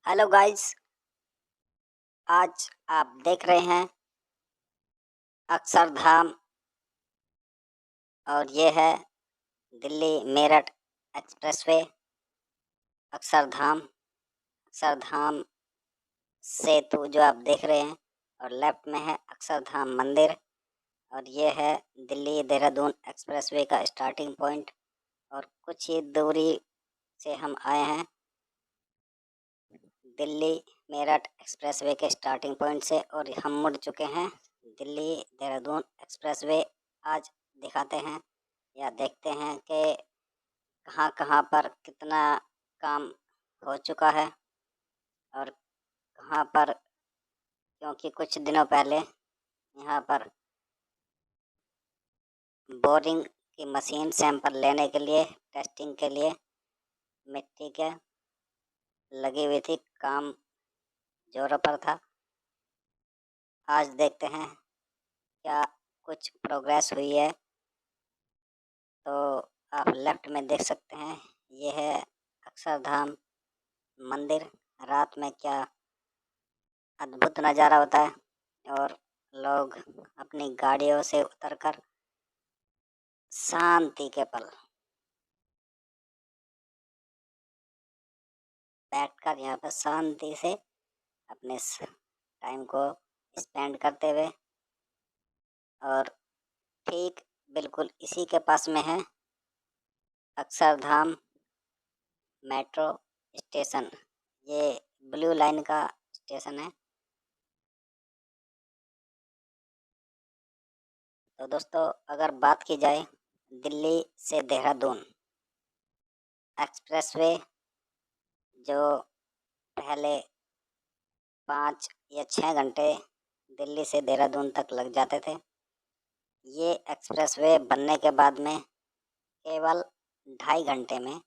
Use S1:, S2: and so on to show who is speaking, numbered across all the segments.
S1: Hello guys. आज आप देख रहे हैं अक्षरधाम और ये है दिल्ली मेरठ एक्सप्रेसवे। अक्षरधाम सेतु जो आप देख रहे हैं और लेफ्ट में है अक्षरधाम मंदिर और ये है दिल्ली देहरादून एक्सप्रेसवे का स्टार्टिंग पॉइंट। और कुछ ही दूरी से हम आए हैं दिल्ली मेरठ एक्सप्रेसवे के स्टार्टिंग पॉइंट से और हम मुड़ चुके हैं दिल्ली देहरादून एक्सप्रेसवे। आज दिखाते हैं या देखते हैं कि कहाँ कहाँ पर कितना काम हो चुका है और कहाँ पर, क्योंकि कुछ दिनों पहले यहाँ पर बोरिंग की मशीन सैंपल लेने के लिए, टेस्टिंग के लिए मिट्टी के लगी हुई थी, काम जोरों पर था। आज देखते हैं क्या कुछ प्रोग्रेस हुई है। तो आप लेफ्ट में देख सकते हैं, ये है अक्षरधाम मंदिर। रात में क्या अद्भुत नज़ारा होता है और लोग अपनी गाड़ियों से उतरकर शांति के पल बैठकर यहाँ पर शांति से अपने टाइम को स्पेंड करते हुए। और ठीक बिल्कुल इसी के पास में है अक्षरधाम मेट्रो स्टेशन। ये ब्लू लाइन का स्टेशन है। तो दोस्तों, अगर बात की जाए दिल्ली से देहरादून एक्सप्रेसवे, जो पहले 5 या 6 घंटे दिल्ली से देहरादून तक लग जाते थे, ये एक्सप्रेसवे बनने के बाद में केवल 2.5 घंटे में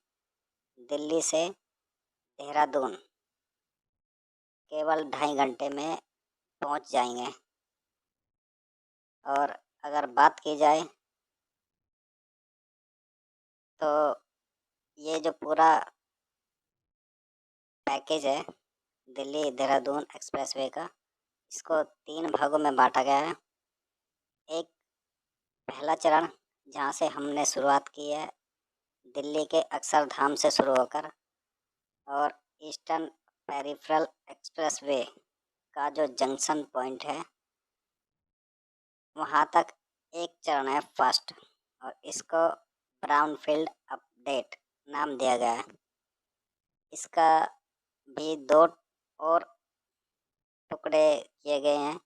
S1: दिल्ली से देहरादून केवल 2.5 घंटे में पहुंच जाएंगे। और अगर बात की जाए तो ये जो पूरा पैकेज है दिल्ली देहरादून एक्सप्रेसवे का, इसको 3 भागों में बांटा गया है। एक पहला चरण जहाँ से हमने शुरुआत की है दिल्ली के अक्षरधाम से शुरू होकर, और ईस्टर्न पेरिफेरल एक्सप्रेसवे का जो जंक्शन पॉइंट है वहाँ तक एक चरण है फर्स्ट, और इसको ब्राउनफील्ड अपडेट नाम दिया गया है। इसका भी 2 और टुकड़े किए गए हैं,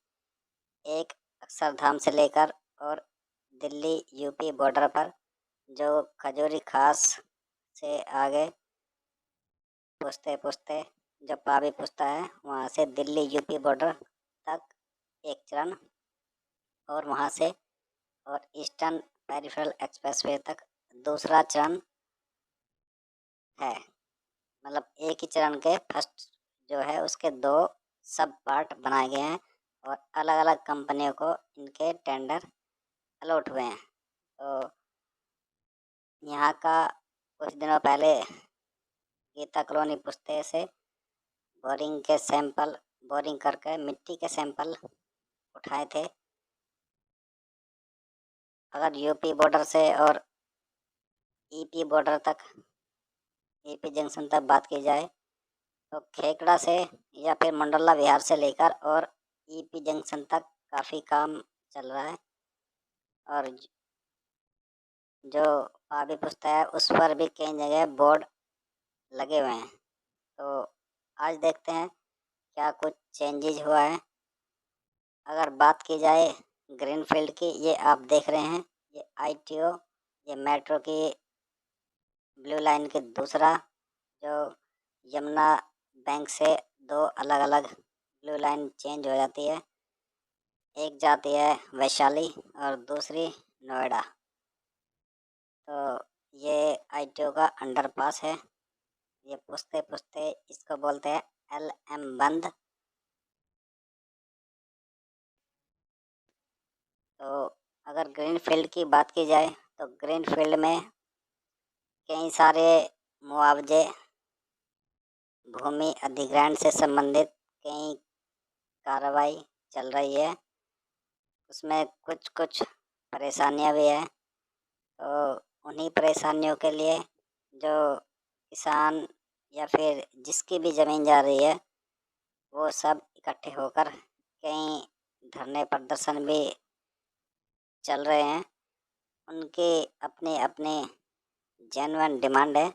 S1: एक अक्षरधाम से लेकर और दिल्ली यूपी बॉर्डर पर, जो खजूरी खास से आगे पूछते पूछते जो पावी पूछता है वहाँ से दिल्ली यूपी बॉर्डर तक एक चरण, और वहाँ से और ईस्टर्न पेरिफेरल एक्सप्रेसवे तक दूसरा चरण है। मतलब एक ही चरण के फर्स्ट जो है उसके 2 सब पार्ट बनाए गए हैं और अलग अलग कंपनियों को इनके टेंडर अलॉट हुए हैं। तो यहाँ का कुछ दिनों पहले गीता कॉलोनी पुस्ते से बोरिंग करके मिट्टी के सैंपल उठाए थे। अगर यूपी बॉर्डर से और ईपी बॉर्डर तक, ईपी जंक्शन तक बात की जाए तो खेकड़ा से या फिर मंडला विहार से लेकर और ईपी जंक्शन तक काफ़ी काम चल रहा है। और जो पावी पुस्ता है उस पर भी कई जगह बोर्ड लगे हुए हैं। तो आज देखते हैं क्या कुछ चेंजेज हुआ है। अगर बात की जाए ग्रीनफील्ड की, ये आप देख रहे हैं, ये आईटीओ, ये मेट्रो की ब्लू लाइन की दूसरा, जो यमुना बैंक से 2 अलग अलग ब्लू लाइन चेंज हो जाती है, एक जाती है वैशाली और दूसरी नोएडा। तो ये आईटीओ का अंडरपास है। ये पूछते पूछते इसको बोलते हैं LM बंद। तो अगर ग्रीन फील्ड की बात की जाए तो ग्रीन फील्ड में कई सारे मुआवजे भूमि अधिग्रहण से संबंधित कई कार्रवाई चल रही है। उसमें कुछ कुछ परेशानियां भी है, तो उन्हीं परेशानियों के लिए जो किसान या फिर जिसकी भी ज़मीन जा रही है वो सब इकट्ठे होकर कई धरने प्रदर्शन भी चल रहे हैं। उनकी अपनी अपनी जेन्युइन डिमांड है,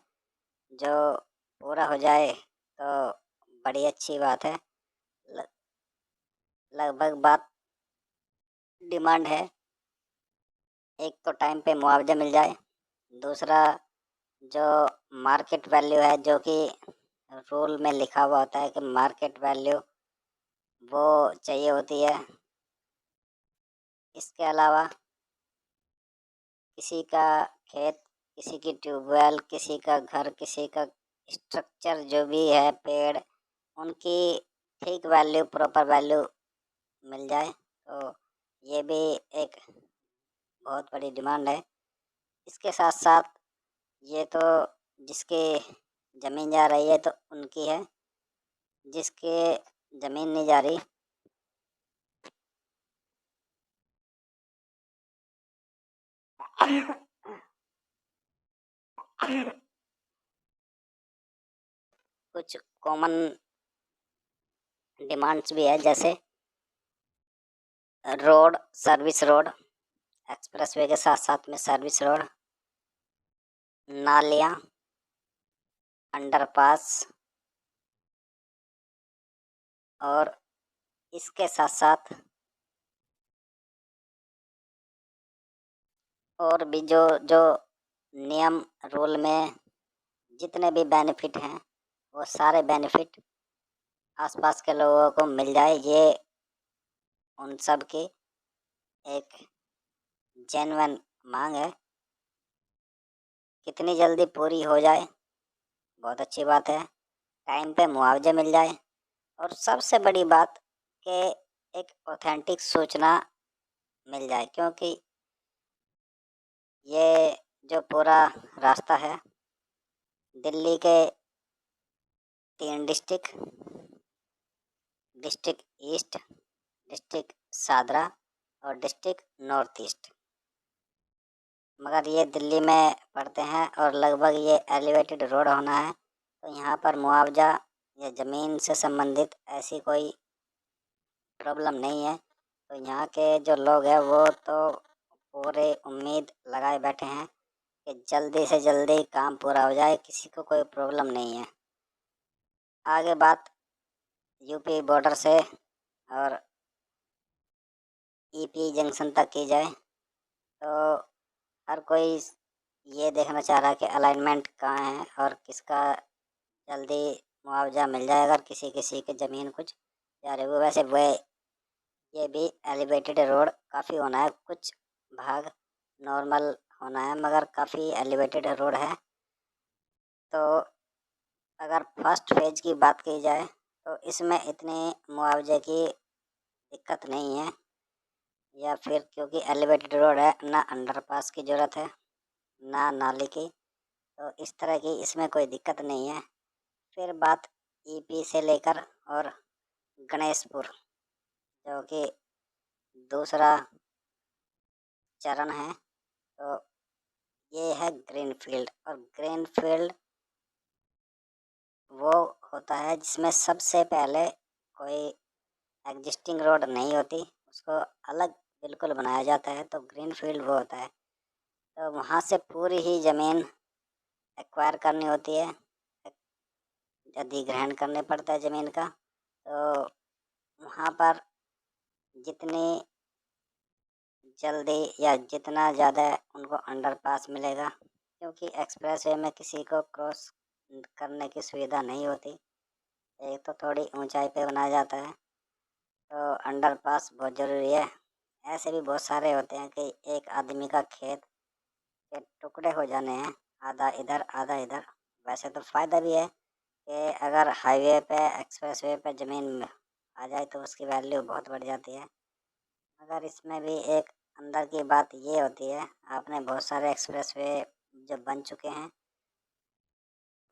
S1: जो पूरा हो जाए तो बड़ी अच्छी बात है। लगभग बात डिमांड है, एक तो टाइम पे मुआवजा मिल जाए, दूसरा जो मार्केट वैल्यू है, जो कि रूल में लिखा हुआ होता है कि मार्केट वैल्यू वो चाहिए होती है। इसके अलावा किसी का खेत, किसी की ट्यूबवेल, किसी का घर, किसी का स्ट्रक्चर जो भी है, पेड़, उनकी ठीक वैल्यू, प्रॉपर वैल्यू मिल जाए, तो ये भी एक बहुत बड़ी डिमांड है। इसके साथ साथ ये तो जिसके ज़मीन जा रही है तो उनकी है, जिसके ज़मीन नहीं जा रही कुछ कॉमन डिमांड्स भी है, जैसे रोड, सर्विस रोड, एक्सप्रेसवे के साथ साथ में सर्विस रोड, नालियाँ, अंडरपास, और इसके साथ साथ और भी जो जो नियम रूल में जितने भी बेनिफिट हैं, वो सारे बेनिफिट आसपास के लोगों को मिल जाए, ये उन सब की एक जेन्युइन मांग है। कितनी जल्दी पूरी हो जाए बहुत अच्छी बात है, टाइम पे मुआवजा मिल जाए, और सबसे बड़ी बात कि एक ऑथेंटिक सूचना मिल जाए, क्योंकि ये जो पूरा रास्ता है, दिल्ली के 3 district, district east, district Shahdara और डिस्ट्रिक्ट नॉर्थ ईस्ट, मगर ये दिल्ली में पड़ते हैं और लगभग ये एलिवेटेड रोड होना है, तो यहाँ पर मुआवजा या ज़मीन से संबंधित ऐसी कोई प्रॉब्लम नहीं है। तो यहाँ के जो लोग हैं वो तो पूरे उम्मीद लगाए बैठे हैं कि जल्दी से जल्दी काम पूरा हो जाए, किसी को कोई प्रॉब्लम नहीं है। आगे बात यूपी बॉर्डर से और ईपी जंक्शन तक की जाए, तो हर कोई ये देखना चाह रहा है कि अलाइनमेंट कहाँ है और किसका जल्दी मुआवजा मिल जाए अगर किसी किसी की ज़मीन कुछ जा रही हो। वैसे वह ये भी एलिवेटेड रोड काफ़ी होना है, कुछ भाग नॉर्मल होना है, मगर काफ़ी एलिवेटेड रोड है। तो अगर फर्स्ट फेज की बात की जाए तो इसमें इतनी मुआवजे की दिक्कत नहीं है, या फिर क्योंकि एलिवेटेड रोड है, ना अंडरपास की ज़रूरत है ना नाली की, तो इस तरह की इसमें कोई दिक्कत नहीं है। फिर बात ईपी से लेकर और गणेशपुर, जो कि दूसरा चरण है, तो ये है ग्रीनफील्ड। और ग्रीनफील्ड वो होता है जिसमें सबसे पहले कोई एग्जिस्टिंग रोड नहीं होती, उसको अलग बिल्कुल बनाया जाता है, तो ग्रीनफील्ड वो होता है। तो वहाँ से पूरी ही ज़मीन एक्वायर करनी होती है, अधिग्रहण करने पड़ता है ज़मीन का। तो वहाँ पर जितनी जल्दी या जितना ज़्यादा उनको अंडरपास मिलेगा, क्योंकि एक्सप्रेसवे में किसी को क्रॉस करने की सुविधा नहीं होती, एक तो थोड़ी ऊंचाई पे बनाया जाता है, तो अंडरपास बहुत ज़रूरी है। ऐसे भी बहुत सारे होते हैं कि एक आदमी का खेत के टुकड़े हो जाने हैं, आधा इधर आधा इधर। वैसे तो फ़ायदा भी है कि अगर हाईवे पे, एक्सप्रेसवे पे ज़मीन आ जाए तो उसकी वैल्यू बहुत बढ़ जाती है, मगर इसमें भी एक अंदर की बात ये होती है, आपने बहुत सारे एक्सप्रेसवे जो बन चुके हैं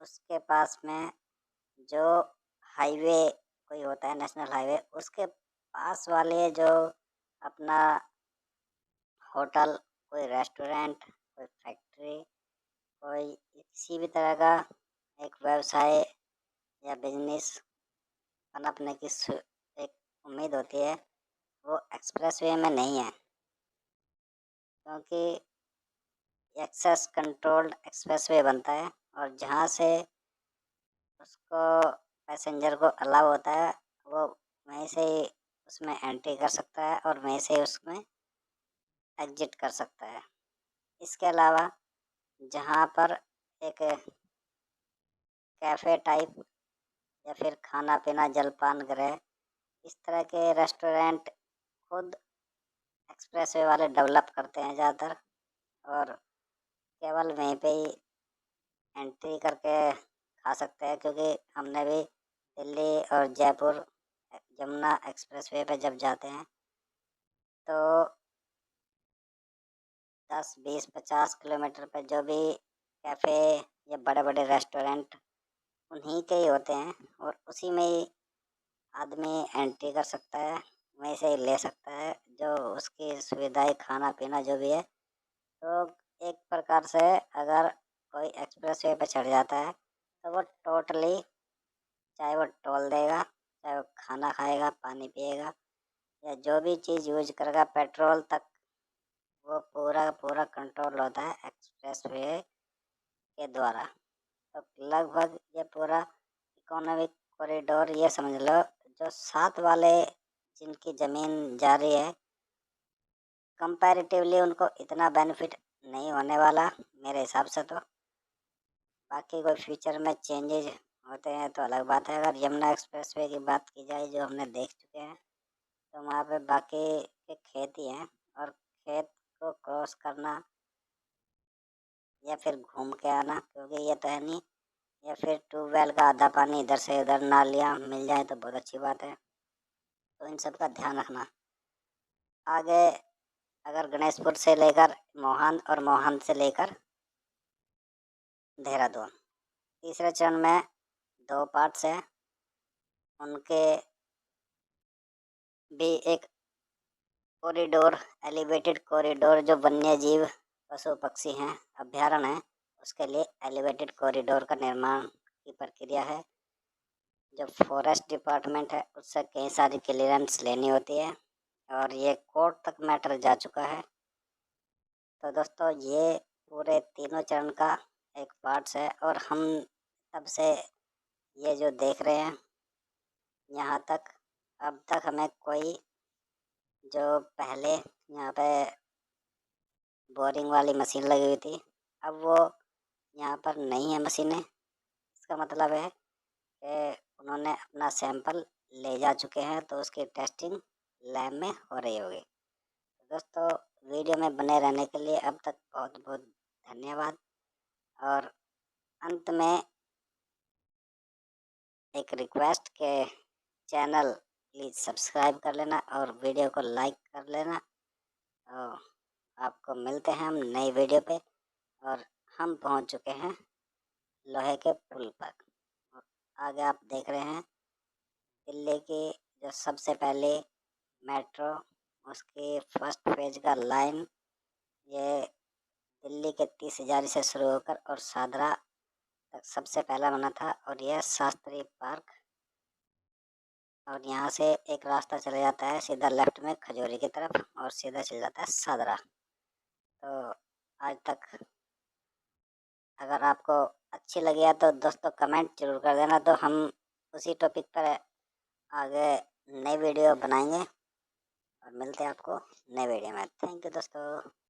S1: उसके पास में जो हाईवे कोई होता है, नेशनल हाईवे, उसके पास वाले जो अपना होटल, कोई रेस्टोरेंट, कोई फैक्ट्री, कोई किसी भी तरह का एक व्यवसाय या बिजनेस पनपने की एक उम्मीद होती है, वो एक्सप्रेसवे में नहीं है, क्योंकि एक्सेस कंट्रोल्ड एक्सप्रेसवे बनता है और जहाँ से उसको पैसेंजर को अलाउ होता है, वो वहीं से ही उसमें एंट्री कर सकता है और वहीं से उसमें एग्जिट कर सकता है। इसके अलावा जहाँ पर एक कैफ़े टाइप या फिर खाना पीना जलपान गृह, इस तरह के रेस्टोरेंट खुद एक्सप्रेसवे वाले डेवलप करते हैं ज़्यादातर, और केवल वहीं पे ही एंट्री करके खा सकते हैं, क्योंकि हमने भी दिल्ली और जयपुर यमुना एक्सप्रेसवे पे जब जाते हैं तो 10, 20, 50 किलोमीटर पे जो भी कैफ़े या बड़े बड़े रेस्टोरेंट उन्हीं के ही होते हैं, और उसी में ही आदमी एंट्री कर सकता है, वहीं से ही ले सकता है जो उसकी सुविधाएं, खाना पीना जो भी है। तो एक प्रकार से अगर कोई एक्सप्रेसवे पे चढ़ जाता है तो वो टोटली, चाहे वो टोल देगा, चाहे वो खाना खाएगा, पानी पिएगा, या जो भी चीज़ यूज करेगा, पेट्रोल तक, वो पूरा का पूरा कंट्रोल होता है एक्सप्रेसवे के द्वारा। तो लगभग ये पूरा इकोनॉमिक कॉरिडोर, ये समझ लो, जो साथ वाले जिनकी ज़मीन जा रही है, कंपैरेटिवली उनको इतना बेनिफिट नहीं होने वाला मेरे हिसाब से। तो बाकी कोई फ्यूचर में चेंजेज होते हैं तो अलग बात है। अगर यमुना एक्सप्रेसवे की बात की जाए, जो हमने देख चुके हैं, तो वहाँ पे बाकी के खेत ही हैं, और खेत को क्रॉस करना या फिर घूम के आना, क्योंकि ये तो है नहीं, या फिर ट्यूबवेल का आधा पानी इधर से उधर नालियाँ मिल जाए तो बहुत अच्छी बात है। तो इन सब का ध्यान रखना। आगे अगर गणेशपुर से लेकर मोहान और मोहान से लेकर देहरादून, तीसरे चरण में 2 पार्ट्स हैं, उनके भी एक कॉरिडोर, एलिवेटेड कॉरिडोर, जो वन्य जीव पशु पक्षी हैं, अभ्यारण्य है, उसके लिए एलिवेटेड कॉरिडोर का निर्माण की प्रक्रिया है, जो फॉरेस्ट डिपार्टमेंट है उससे कई सारी क्लियरेंस लेनी होती है, और ये कोर्ट तक मैटर जा चुका है। तो दोस्तों, ये पूरे तीनों चरण का एक पार्ट्स है, और हम तब से ये जो देख रहे हैं यहाँ तक, अब तक हमें कोई, जो पहले यहाँ पे बोरिंग वाली मशीन लगी हुई थी, अब वो यहाँ पर नहीं है मशीनें। इसका मतलब है कि उन्होंने अपना सैंपल ले जा चुके हैं, तो उसकी टेस्टिंग लैब में हो रही होगी। दोस्तों, वीडियो में बने रहने के लिए अब तक बहुत बहुत धन्यवाद। और अंत में एक रिक्वेस्ट के चैनल प्लीज़ सब्सक्राइब कर लेना और वीडियो को लाइक कर लेना। और आपको मिलते हैं हम नई वीडियो पे, और हम पहुंच चुके हैं लोहे के पुल पर, और आगे आप देख रहे हैं दिल्ली की जो सबसे पहले मेट्रो, उसकी फर्स्ट फेज का लाइन, ये दिल्ली के 30 हज़ारी से शुरू होकर और सादरा तक सबसे पहला बना था, और यह शास्त्री पार्क, और यहाँ से एक रास्ता चला जाता है सीधा लेफ्ट में खजूरी की तरफ, और सीधा चल जाता है सादरा। तो आज तक अगर आपको अच्छी लगी है तो दोस्तों कमेंट जरूर कर देना, तो हम उसी टॉपिक पर आगे नई वीडियो बनाएंगे, और मिलते हैं आपको नए वीडियो में। थैंक यू दोस्तों।